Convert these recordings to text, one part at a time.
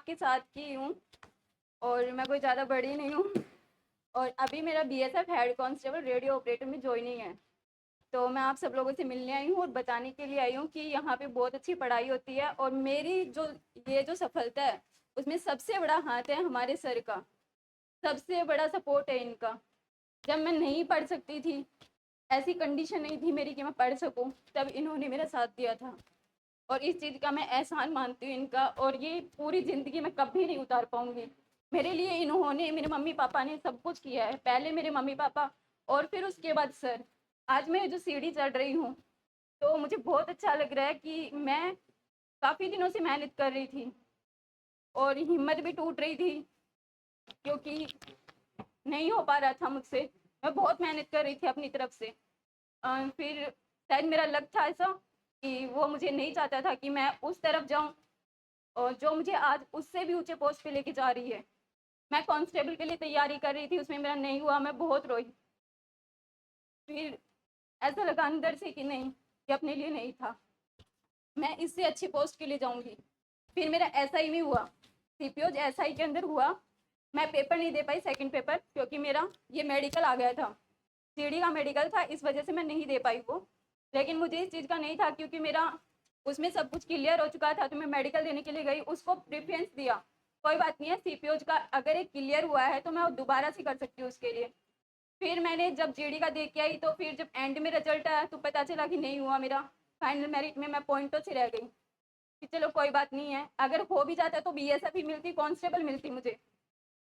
आपके साथ की हूँ और मैं कोई ज़्यादा बड़ी नहीं हूँ। और अभी मेरा BSF head constable radio operator में ज्वाइनिंग है। तो मैं आप सब लोगों से मिलने आई हूँ और बताने के लिए आई हूँ कि यहाँ पे बहुत अच्छी पढ़ाई होती है और मेरी जो सफलता है उसमें सबसे बड़ा हाथ है हमारे सर का। सबसे बड़ा सपोर्ट है इनका। जब मैं नहीं पढ़ सकती थी, ऐसी कंडीशन नहीं थी मेरी कि मैं पढ़ सकूं, तब इन्होंने मेरा साथ दिया था और इस चीज़ का मैं एहसान मानती हूँ इनका। और ये पूरी ज़िंदगी में कभी नहीं उतार पाऊंगी। मेरे लिए इन्होंने, मेरे मम्मी पापा ने सब कुछ किया है। पहले मेरे मम्मी पापा और फिर उसके बाद सर। आज मैं जो सीढ़ी चढ़ रही हूँ तो मुझे बहुत अच्छा लग रहा है कि मैं काफ़ी दिनों से मेहनत कर रही थी और हिम्मत भी टूट रही थी क्योंकि नहीं हो पा रहा था मुझसे। मैं बहुत मेहनत कर रही थी अपनी तरफ से। फिर शायद मेरा लक था ऐसा कि वो मुझे नहीं चाहता था कि मैं उस तरफ जाऊं और जो मुझे आज उससे भी ऊंचे पोस्ट पे लेके जा रही है। मैं कांस्टेबल के लिए तैयारी कर रही थी, उसमें मेरा नहीं हुआ, मैं बहुत रोई। फिर ऐसा लगा अंदर से कि नहीं, ये अपने लिए नहीं था, मैं इससे अच्छी पोस्ट के लिए जाऊंगी। फिर मेरा एसआई में हुआ, सीपीओ एसआई के अंदर हुआ। मैं पेपर नहीं दे पाई, सेकंड पेपर, क्योंकि मेरा ये मेडिकल आ गया था, सीडी का मेडिकल था, इस वजह से मैं नहीं दे पाई वो। लेकिन मुझे इस चीज़ का नहीं था क्योंकि मेरा उसमें सब कुछ क्लियर हो चुका था, तो मैं मेडिकल देने के लिए गई, उसको प्रेफरेंस दिया। कोई बात नहीं है, सीपीओज का अगर एक क्लियर हुआ है तो मैं दोबारा से कर सकती हूँ उसके लिए। फिर मैंने जब जीडी का दे के आई तो फिर जब एंड में रिजल्ट आया तो पता चला कि नहीं हुआ मेरा। फाइनल मेरिट में मैं पॉइंटों से रह गई कि चलो कोई बात नहीं है, अगर हो भी जाता तो बीएसएफ ही मिलती, कांस्टेबल मिलती मुझे।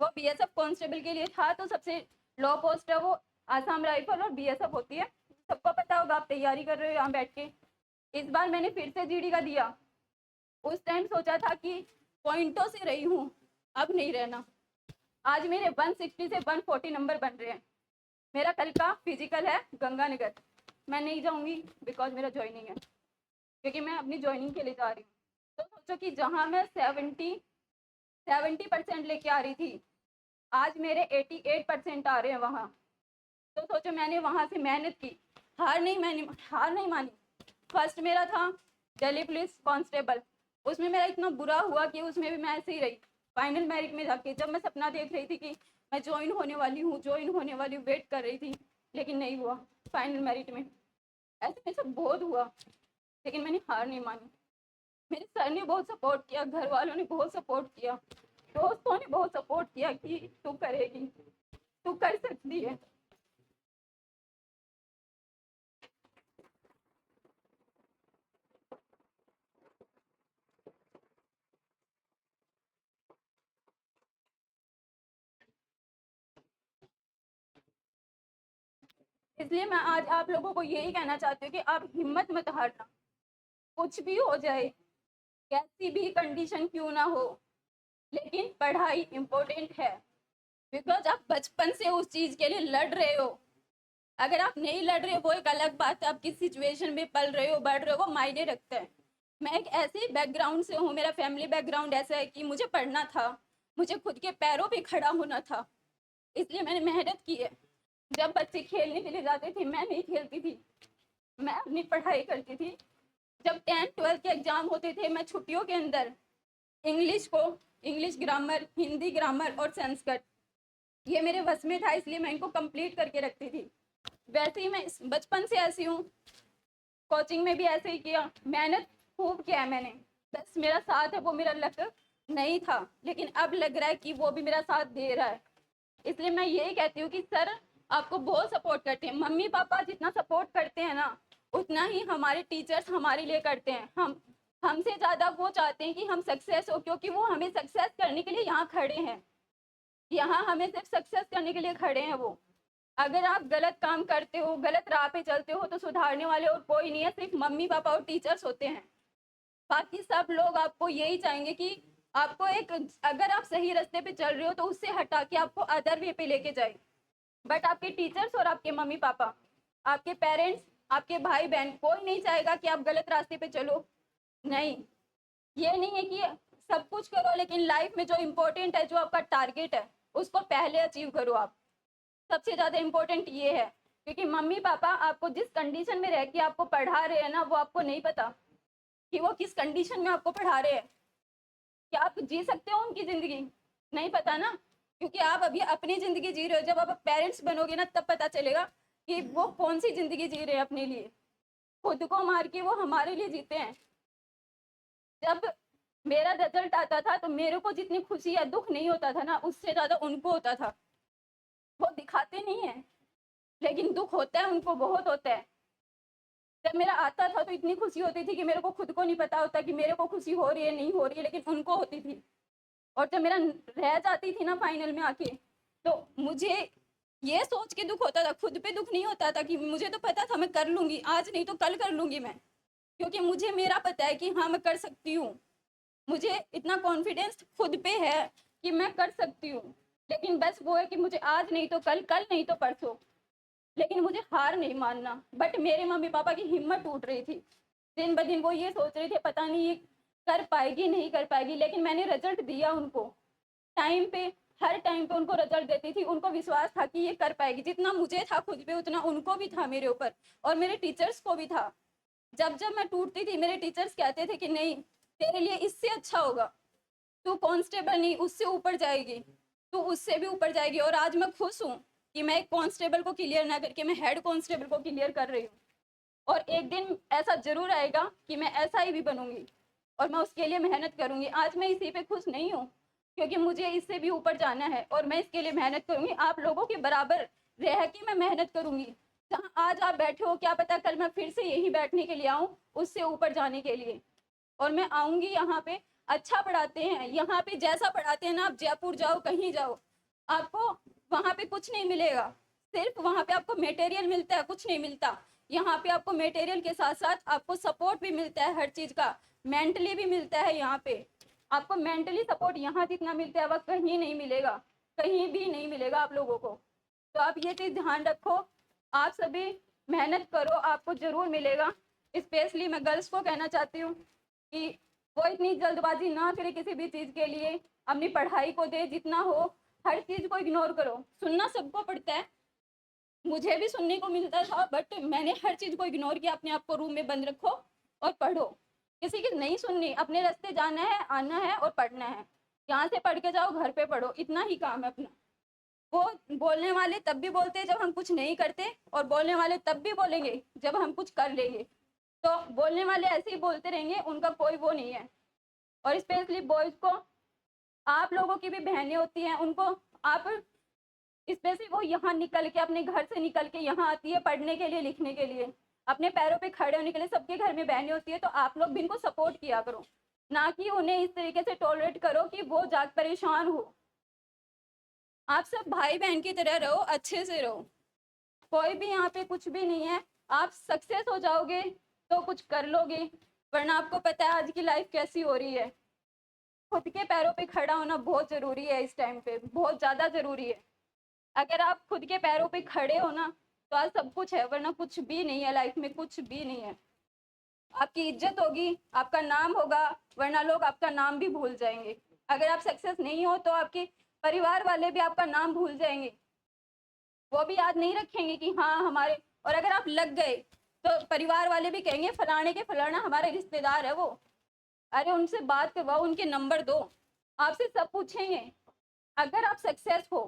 वो बीएसएफ कांस्टेबल के लिए था तो सबसे लो पोस्ट है वो, आसाम राइफल और बीएसएफ होती है। सबको पता होगा, आप तैयारी कर रहे हो यहाँ बैठ के। इस बार मैंने फिर से जीडी का दिया। उस टाइम सोचा था कि पॉइंटों से रही हूँ, अब नहीं रहना। आज मेरे 160 से 140 नंबर बन रहे हैं। मेरा कल का फिजिकल है गंगानगर, मैं नहीं जाऊंगी बिकॉज मेरा ज्वाइनिंग है, क्योंकि मैं अपनी ज्वाइनिंग के लिए जा रही हूँ। तो सोचो कि जहाँ मैं 70% लेके आ रही थी, आज मेरे 88% आ रहे हैं वहाँ। तो सोचो मैंने वहाँ से मेहनत की, हार नहीं मानी। फर्स्ट मेरा था दिल्ली पुलिस कांस्टेबल, उसमें मेरा इतना बुरा हुआ कि उसमें भी मैं ऐसे ही रही। फाइनल मेरिट में जाके जब मैं सपना देख रही थी कि मैं ज्वाइन होने वाली हूँ, वेट कर रही थी, लेकिन नहीं हुआ। फाइनल मेरिट में ऐसे में सब बहुत हुआ, लेकिन मैंने हार नहीं मानी। मेरे सर ने बहुत सपोर्ट किया, घर वालों ने बहुत सपोर्ट किया, दोस्तों ने बहुत सपोर्ट किया कि तू करेगी, तू कर सकती है। इसलिए मैं आज आप लोगों को यही कहना चाहती हूँ कि आप हिम्मत मत हारना। कुछ भी हो जाए, कैसी भी कंडीशन क्यों ना हो, लेकिन पढ़ाई इम्पोर्टेंट है। बिकॉज आप बचपन से उस चीज के लिए लड़ रहे हो। अगर आप नहीं लड़ रहे हो वो एक अलग बात है, आप किस सिचुएशन में पल रहे हो, बढ़ रहे हो, वो मायने रखता है। मैं एक ऐसे बैकग्राउंड से हूँ, मेरा फैमिली बैकग्राउंड ऐसा है कि मुझे पढ़ना था, मुझे खुद के पैरों पे खड़ा होना था, इसलिए मैंने मेहनत की है। जब बच्चे खेलने के लिए जाते थे मैं नहीं खेलती थी, मैं अपनी पढ़ाई करती थी। जब 10th 12th के एग्जाम होते थे, मैं छुट्टियों के अंदर इंग्लिश ग्रामर, हिंदी ग्रामर और संस्कृत, ये मेरे बस में था, इसलिए मैं इनको कंप्लीट करके रखती थी। वैसे ही मैं बचपन से ऐसी हूँ, कोचिंग में भी ऐसे ही किया, मेहनत खूब किया है मैंने। बस मेरा साथ है वो मेरा लक नहीं था, लेकिन अब लग रहा है कि वो भी मेरा साथ दे रहा है। इसलिए मैं यही कहती हूँ कि सर आपको बहुत सपोर्ट करते हैं, मम्मी पापा जितना सपोर्ट करते हैं ना, उतना ही हमारे टीचर्स हमारे लिए करते हैं। हमसे ज़्यादा वो चाहते हैं कि हम सक्सेस हो, क्योंकि वो हमें सक्सेस करने के लिए यहाँ खड़े हैं। यहाँ हमें सिर्फ सक्सेस करने के लिए खड़े हैं वो। अगर आप गलत काम करते हो, गलत राह पे चलते हो, तो सुधारने वाले और कोई नहीं है, सिर्फ मम्मी पापा और टीचर्स होते हैं। बाकी सब लोग आपको यही चाहेंगे कि आपको एक, अगर आप सही रास्ते पे चल रहे हो तो उससे हटा के आपको अदर वे पे लेके जाए। बट आपके टीचर्स और आपके मम्मी पापा, आपके पेरेंट्स, आपके भाई बहन, कोई नहीं चाहेगा कि आप गलत रास्ते पे चलो। नहीं, ये नहीं है कि सब कुछ करो, लेकिन लाइफ में जो इम्पोर्टेंट है, जो आपका टारगेट है, उसको पहले अचीव करो आप। सबसे ज्यादा इम्पोर्टेंट ये है, क्योंकि मम्मी पापा आपको जिस कंडीशन में रह के आपको पढ़ा रहे हैं ना, वो आपको नहीं पता कि वो किस कंडीशन में आपको पढ़ा रहे हैं। क्या आप जी सकते हो उनकी ज़िंदगी? नहीं पता ना, क्योंकि आप अभी अपनी ज़िंदगी जी रहे हो। जब आप पेरेंट्स बनोगे ना, तब पता चलेगा कि वो कौन-सी ज़िंदगी जी रहे हैं अपने लिए। खुद को मार के वो हमारे लिए जीते हैं। जब मेरा रिज़ल्ट आता था, तो मेरे को जितनी खुशी या दुःख नहीं होता था ना, उससे ज़्यादा उनको होता था। वो दिखाते नहीं हैं, लेकिन दुःख होता है उनको, बहुत होता है। जब मेरा आता था, तो इतनी खुशी होती थी कि मेरे को खुद को नहीं पता होता कि मेरे को खुशी हो रही है, नहीं हो रही है, लेकिन उनको होती थी। और जब मेरा रह जाती थी ना फाइनल में आके, तो मुझे ये सोच के दुःख होता था, खुद पे दुःख नहीं होता था कि मुझे तो पता था मैं कर लूँगी, आज नहीं तो कल कर लूँगी मैं। क्योंकि मुझे मेरा पता है कि हाँ, मैं कर सकती हूँ। मुझे इतना कॉन्फिडेंस खुद पे है कि मैं कर सकती हूँ। लेकिन बस वो है कि मुझे आज नहीं तो कल, कल नहीं तो परसों, लेकिन मुझे हार नहीं मानना। बट मेरे मम्मी-पापा की हिम्मत टूट रही थी। दिन ब दिन वो ये सोच रहे थे, पता नहीं ये कर पाएगी, नहीं कर पाएगी, लेकिन मैंने रिज़ल्ट दिया उनको। टाइम पे, हर टाइम पे उनको रिज़ल्ट देती थी। उनको विश्वास था कि ये कर पाएगी। जितना मुझे था खुद पे, उतना उनको भी था मेरे ऊपर, और मेरे टीचर्स को भी था। जब-जब मैं टूटती थी, मेरे टीचर्स कहते थे कि नहीं, तेरे लिए इससे अच्छा होगा। तू कांस्टेबल नहीं, उससे ऊपर जाएगी, तू उससे भी ऊपर जाएगी। और आज मैं खुश हूँ कि मैं एक कांस्टेबल को क्लियर ना करके मैं हेड कांस्टेबल को क्लियर कर रही हूँ। और एक दिन ऐसा ज़रूर आएगा कि मैं एसआई भी बनूँगी, और मैं उसके लिए मेहनत करूँगी। आज मैं इसी पे खुश नहीं हूँ, क्योंकि मुझे इससे भी ऊपर जाना है, और मैं इसके लिए मेहनत करूँगी। आप लोगों के बराबर रह के मैं मेहनत करूँगी। जहाँ आज आप बैठे हो, क्या पता कल मैं फिर से यहीं बैठने के लिए आऊँ, उससे ऊपर जाने के लिए। और मैं आऊँगी यहाँ पे। अच्छा पढ़ाते हैं यहाँ पे, जैसा पढ़ाते हैं ना, आप जयपुर जाओ, कहीं जाओ, आपको वहाँ पे कुछ नहीं मिलेगा। सिर्फ वहाँ पे आपको मटेरियल मिलता है, कुछ नहीं मिलता। यहाँ पे आपको मटेरियल के साथ साथ आपको सपोर्ट भी मिलता है, हर चीज़ का मेंटली भी मिलता है। यहाँ पे आपको मेंटली सपोर्ट यहाँ जितना मिलता है वह कहीं नहीं मिलेगा, कहीं भी नहीं मिलेगा आप लोगों को। तो आप ये चीज़ ध्यान रखो, आप सभी मेहनत करो, आपको ज़रूर मिलेगा। स्पेशली मैं गर्ल्स को कहना चाहती हूँ कि वो इतनी जल्दबाजी ना करे किसी भी चीज़ के लिए, अपनी पढ़ाई को दे जितना हो। हर चीज़ को इग्नोर करो। सुनना सबको पड़ता है, मुझे भी सुनने को मिलता था, बट मैंने हर चीज़ को इग्नोर किया। अपने आप को रूम में बंद रखो और पढ़ो। किसी की नहीं सुननी, अपने रास्ते जाना है, आना है और पढ़ना है। यहाँ से पढ़ के जाओ, घर पे पढ़ो, इतना ही काम है अपना। वो बोलने वाले तब भी बोलते हैं जब हम कुछ नहीं करते, और बोलने वाले तब भी बोलेंगे जब हम कुछ कर लेंगे। तो बोलने वाले ऐसे ही बोलते रहेंगे, उनका कोई वो नहीं है। और स्पेशली बॉयज़ को, आप लोगों की भी बहनें होती हैं, उनको आप स्पेशली, वो यहाँ निकल के, अपने घर से निकल के यहाँ आती है पढ़ने के लिए, लिखने के लिए, अपने पैरों पे खड़े होने के लिए। सबके घर में बहनें होती है, तो आप लोग भी इनको सपोर्ट किया करो, ना कि उन्हें इस तरीके से टॉलरेट करो कि वो जाकर परेशान हो। आप सब भाई बहन की तरह रहो, अच्छे से रहो। कोई भी यहाँ पे कुछ भी नहीं है। आप सक्सेस हो जाओगे तो कुछ कर लोगे, वरना आपको पता है आज की लाइफ कैसी हो रही है। खुद के पैरों पे खड़ा होना बहुत ज़रूरी है, इस टाइम पे बहुत ज़्यादा ज़रूरी है। अगर आप खुद के पैरों पे खड़े हो ना, तो आज सब कुछ है, वरना कुछ भी नहीं है लाइफ में, कुछ भी नहीं है। आपकी इज्जत होगी, आपका नाम होगा, वरना लोग आपका नाम भी भूल जाएंगे। अगर आप सक्सेस नहीं हो, तो आपके परिवार वाले भी आपका नाम भूल जाएंगे। वो भी याद नहीं रखेंगे कि हाँ हमारे, और अगर आप लग गए, तो परिवार वाले भी कहेंगे फलाने के फलाना हमारे रिश्तेदार है वो, अरे उनसे बात करवाओ, उनके नंबर दो। आपसे सब पूछेंगे। अगर आप सक्सेस हो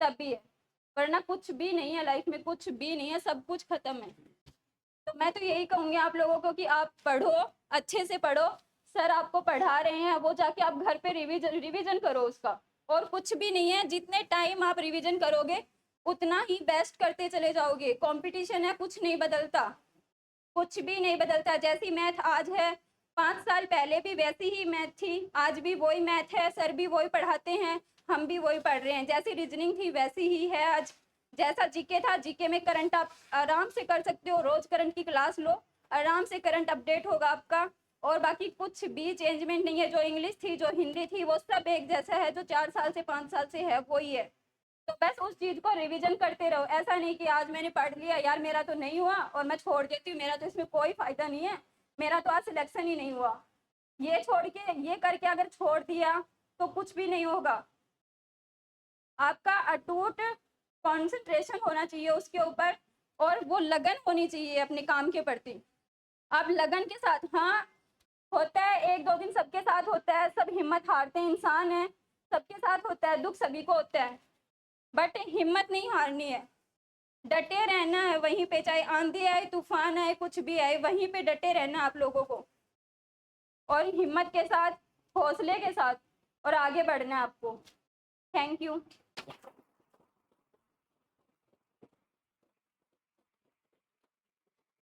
तभी है, वरना कुछ भी नहीं है लाइफ में, कुछ भी नहीं है, सब कुछ खत्म है। तो मैं तो यही कहूंगी आप लोगों को कि आप पढ़ो, अच्छे से पढ़ो। सर आपको पढ़ा रहे हैं, वो जाके आप घर पे रिवीजन रिवीजन करो उसका। और कुछ भी नहीं है, जितने टाइम आप रिवीजन करोगे उतना ही बेस्ट करते चले जाओगे। कंपटीशन है, कुछ नहीं बदलता, कुछ भी नहीं बदलता। जैसी मैथ आज है, 5 साल पहले भी वैसी ही मैथ थी, आज भी वही मैथ है, सर भी वही पढ़ाते हैं, हम भी वही पढ़ रहे हैं। जैसी रीजनिंग थी वैसी ही है आज। जैसा जीके था, जीके में करंट आप आराम से कर सकते हो, रोज करंट की क्लास लो, आराम से करंट अपडेट होगा आपका। और बाकी कुछ भी चेंजमेंट नहीं है। जो इंग्लिश थी, जो हिंदी थी, वो सब एक जैसा है, जो 4 साल से 5 साल से है वही है। तो बस उस चीज को रिवीजन करते रहो। ऐसा नहीं कि आज मैंने पढ़ लिया, यार मेरा तो नहीं हुआ और मैं छोड़ देती हूँ, मेरा तो इसमें कोई फायदा नहीं है, मेरा तो आज सिलेक्शन ही नहीं हुआ। ये छोड़ के, ये करके अगर छोड़ दिया तो कुछ भी नहीं होगा। आपका अटूट कंसंट्रेशन होना चाहिए उसके ऊपर, और वो लगन होनी चाहिए अपने काम के प्रति। आप लगन के साथ, हाँ होता है, एक दो दिन सबके साथ होता है, सब हिम्मत हारते हैं, इंसान है, सबके साथ होता है, दुख सभी को होता है, बट हिम्मत नहीं हारनी है, डटे रहना है वहीं पे, चाहे आंधी आए तूफान आए कुछ भी आए, वहीं पे डटे रहना आप लोगों को, और हिम्मत के साथ, हौसले के साथ, और आगे बढ़ना है आपको। Thank you.